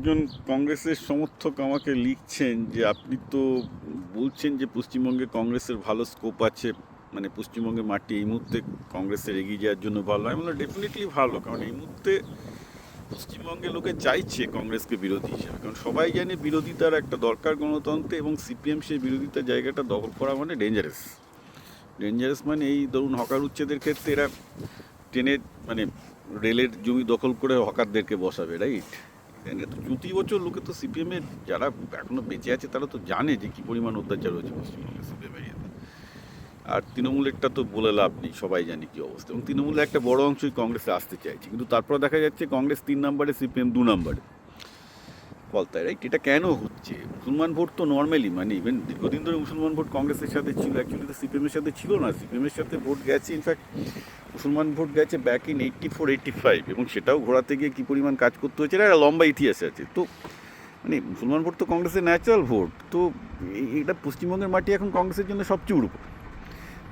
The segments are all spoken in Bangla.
একজন কংগ্রেসের সমর্থক আমাকে লিখছেন যে আপনি তো বলছেন যে পশ্চিমবঙ্গে কংগ্রেসের ভালো স্কোপ আছে, মানে পশ্চিমবঙ্গের মাটি এই মুহূর্তে কংগ্রেসের এগিয়ে যাওয়ার জন্য ভালো। আমি বললাম ডেফিনেটলি ভালো, কারণ এই মুহূর্তে পশ্চিমবঙ্গে লোকে চাইছে কংগ্রেসকে বিরোধী হিসেবে, কারণ সবাই জানে বিরোধিতার একটা দরকার গণতন্ত্রে, এবং সিপিএম সেই বিরোধিতার জায়গাটা দখল করা মানে ডেঞ্জারাস মানে এই ধরুন হকার উচ্ছেদের ক্ষেত্রে এরা ট্রেনের মানে রেলের জমি দখল করে হকারদেরকে বসাবে, রাইট? প্রতি বছর লোকে তো সিপিএমের যারা এখনো বেঁচে আছে তারা তো জানে যে কী পরিমাণ অত্যাচার হয়েছে পশ্চিমবঙ্গে সিপিএম এরিয়াতে। আর তৃণমূলেরটা তো বলে লাভ নেই, সবাই জানে কী অবস্থা, এবং তৃণমূলের একটা বড় অংশই কংগ্রেসে আসতে চাইছে, কিন্তু তারপর দেখা যাচ্ছে কংগ্রেস 3 নম্বরে, সিপিএম 2 নম্বরে ফলতায়, রাইট? এটা কেন হচ্ছে? মুসলমান ভোট তো নর্মালি, মানে ইভেন দীর্ঘদিন ধরে মুসলমান ভোট কংগ্রেসের সাথে ছিল, অ্যাকচুয়ালি তো সিপিএমের সাথে ছিল না। সিপিএমের সাথে ভোট গেছে, ইনফ্যাক্ট মুসলমান ভোট গেছে ব্যাক ইন 84-85, এবং সেটাও ঘোরাতে গিয়ে কী পরিমাণ কাজ করতে হয়েছে একটা লম্বা ইতিহাস আছে। তো মানে মুসলমান ভোট তো কংগ্রেসের ন্যাচারাল ভোট। তো এটা পশ্চিমবঙ্গের মাটি এখন কংগ্রেসের জন্য সবচেয়ে উর্বর।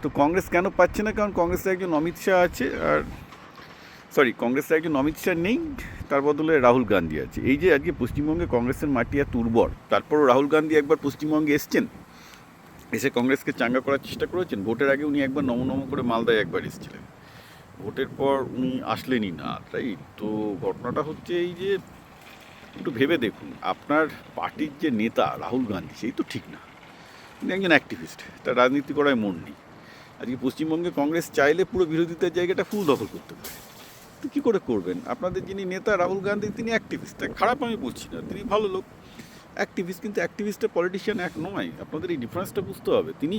তো কংগ্রেস কেন পাচ্ছে না? কারণ কংগ্রেসে একজন অমিত শাহ আছে, আর কংগ্রেসে একজন অমিত শাহ নেই, তার বদলে রাহুল গান্ধী আছে। এই যে আজকে পশ্চিমবঙ্গে কংগ্রেসের মাটি এত উর্বর, তারপরও রাহুল গান্ধী একবার পশ্চিমবঙ্গে এসছেন, এসে কংগ্রেসকে চাঙ্গা করার চেষ্টা করেছেন। ভোটের আগে উনি একবার নম করে মালদায় একবার এসেছিলেন, ভোটের পর উনি আসলেনই না, রাইট? তো ঘটনাটা হচ্ছে এই যে একটু ভেবে দেখুন, আপনার পার্টির যে নেতা রাহুল গান্ধী, সেই তো ঠিক না, তিনি একজন অ্যাক্টিভিস্ট, তার রাজনীতি করায় মন নেই। আজকে পশ্চিমবঙ্গে কংগ্রেস চাইলে পুরো বিরোধিতার জায়গাটা ফুল দখল করতে পারে, তো কী করে করবেন? আপনাদের যিনি নেতা রাহুল গান্ধী, তিনি অ্যাক্টিভিস্ট, তাই খারাপ আমি বলছি না, তিনি ভালো লোক, অ্যাক্টিভিস্ট, কিন্তু অ্যাক্টিভিস্টের পলিটিশিয়ান এক নয়। আপনাদের এই ডিফারেন্সটা বুঝতে হবে। তিনি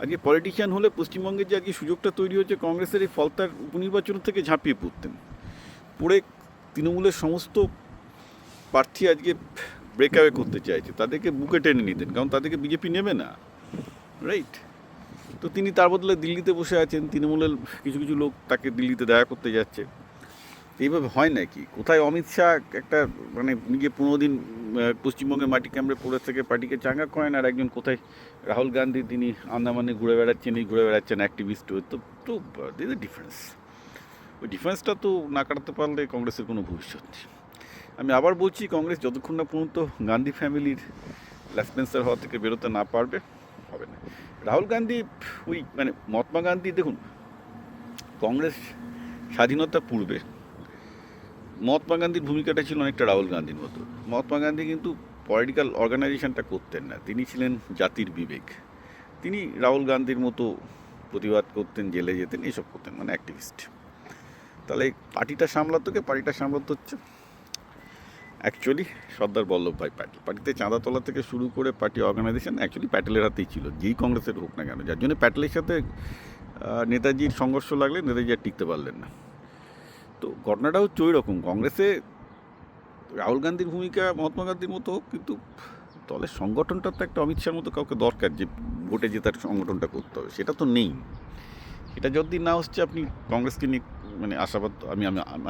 আজকে পলিটিশিয়ান হলে পশ্চিমবঙ্গের যে আজকে সুযোগটা তৈরি হচ্ছে কংগ্রেসের এই ফলতার উপনির্বাচন থেকে ঝাঁপিয়ে পড়তেন, পড়ে তৃণমূলের সমস্ত প্রার্থী আজকে ব্রেকআওয়ে করতে চাইছে, তাদেরকে বুকে টেনে নিতেন, কারণ তাদেরকে বিজেপি নেবে না, রাইট? তো তিনি তার বদলে দিল্লিতে বসে আছেন, তৃণমূলের কিছু কিছু লোক তাকে দিল্লিতে দেখা করতে যাচ্ছে। এইভাবে হয় নাকি? কোথায় অমিত শাহ একটা মানে নিজে 15 দিন পশ্চিমবঙ্গের মাটি কামড়ে পড়ে থেকে পার্টিকে চাঙ্গা করেন, আর একজন কোথায় রাহুল গান্ধী, তিনি আন্দামানে ঘুরে বেড়াচ্ছেন, এই ঘুরে বেড়াচ্ছেন অ্যাক্টিভিস্ট হয়ে। তো তো দিস ডিফারেন্স, ওই ডিফারেন্সটা তো না কাটাতে পারলে কংগ্রেসের কোনো ভবিষ্যৎ নেই। আমি আবার বলছি, কংগ্রেস যতক্ষণ না পর্যন্ত গান্ধী ফ্যামিলির লেসপেন্সার হওয়া থেকে বেরোতে না পারবে, হবে না। রাহুল গান্ধী ওই মানে মহাত্মা গান্ধী, দেখুন কংগ্রেস স্বাধীনতার পূর্বে মহাত্মা গান্ধীর ভূমিকাটা ছিল অনেকটা রাহুল গান্ধীর মতো। মহাত্মা গান্ধী কিন্তু পলিটিক্যাল অর্গানাইজেশনটা করতেন না, তিনি ছিলেন জাতির বিবেক। তিনি রাহুল গান্ধীর মতো প্রতিবাদ করতেন, জেলে যেতেন, এইসব করতেন, মানে অ্যাক্টিভিস্ট। তাহলে পার্টিটা সামলাতে হচ্ছে অ্যাকচুয়ালি সর্দার বল্লভভাই প্যাটেল। পার্টিতে চাঁদা তোলা থেকে শুরু করে পার্টি অর্গানাইজেশন অ্যাকচুয়ালি প্যাটেলের হাতেই ছিল, যেই কংগ্রেসের হোক না কেন, যার জন্য প্যাটেলের সাথে নেতাজির সংঘর্ষ লাগলে নেতাজি আর টিকতে পারলেন না। তো ঘটনাটা হচ্ছে ওই রকম, কংগ্রেসে রাহুল গান্ধীর ভূমিকা মহাত্মা গান্ধীর মতো হোক, কিন্তু দলের সংগঠনটা তো একটা অমিত শাহর মতো কাউকে দরকার, যে ভোটে জেতার সংগঠনটা করতে হবে, সেটা তো নেই। এটা যতদিন না হচ্ছে আপনি কংগ্রেসকে নিয়ে মানে আশাবাদ,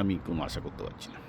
আমি কোনো আশা করতে পারছি না।